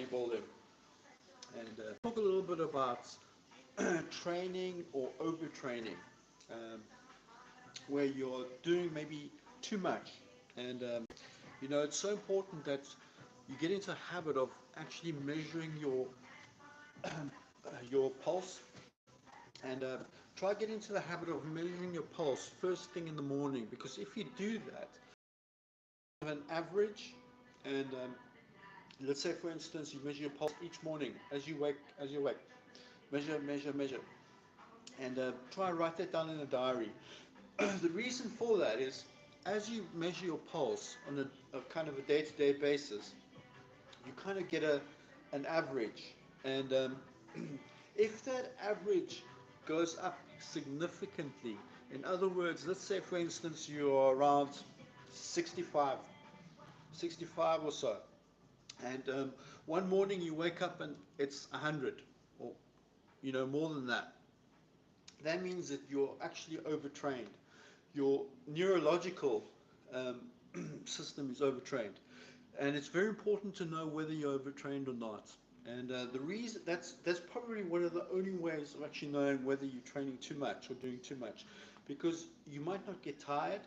bodybuilding. And talk a little bit about training or overtraining, um, where you're doing maybe too much. And it's so important that you get into a habit of actually measuring your pulse, and try get into the habit of measuring your pulse first thing in the morning. Because if you do that, have an average, and let's say for instance you measure your pulse each morning as you wake, measure, and try and write that down in a diary. The reason for that is, as you measure your pulse on a kind of a day-to-day basis, you kind of get an average, and if that average goes up significantly, in other words, let's say for instance you are around 65 65 or so, and one morning you wake up and it's 100, or more than that, that means that you're actually overtrained. Your neurological um, system is overtrained, and it's very important to know whether you're overtrained or not. And the reason that's probably one of the only ways of actually knowing whether you're training too much or doing too much, because you might not get tired,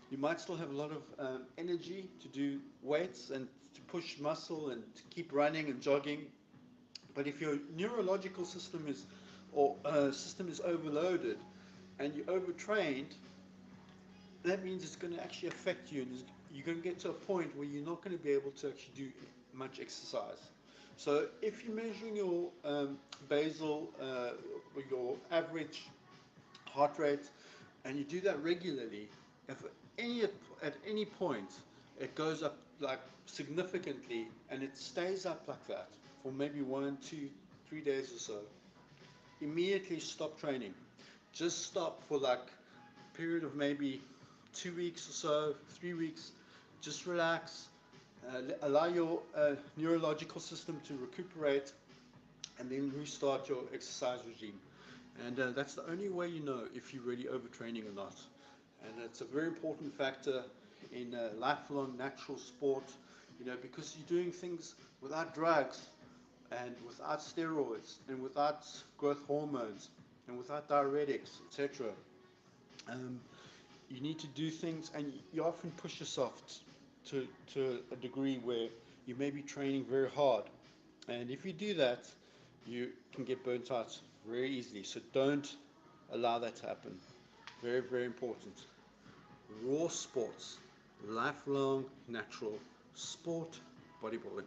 you might still have a lot of energy to do weights and to push muscle and to keep running and jogging. But if your neurological system is overloaded and you're overtrained, that means it's going to actually affect you, and you're going to get to a point where you're not going to be able to actually do much exercise. So if you're measuring your basal, your average heart rate, and you do that regularly, if at any point it goes up like significantly and it stays up like that for maybe 1, 2, 3 days or so, immediately stop training. Just stop for like a period of maybe 2 weeks or so, 3 weeks. Just relax, allow your neurological system to recuperate, and then restart your exercise regime. And that's the only way you know if you're really overtraining or not. And it's a very important factor in lifelong natural sport, because you're doing things without drugs and without steroids and without growth hormones and without diuretics, etc. Um, you need to do things, and you often push yourself to a degree where you may be training very hard. And if you do that, you can get burnt out very easily. So don't allow that to happen. Very, very important. Raw sports, lifelong, natural sport, bodybuilding.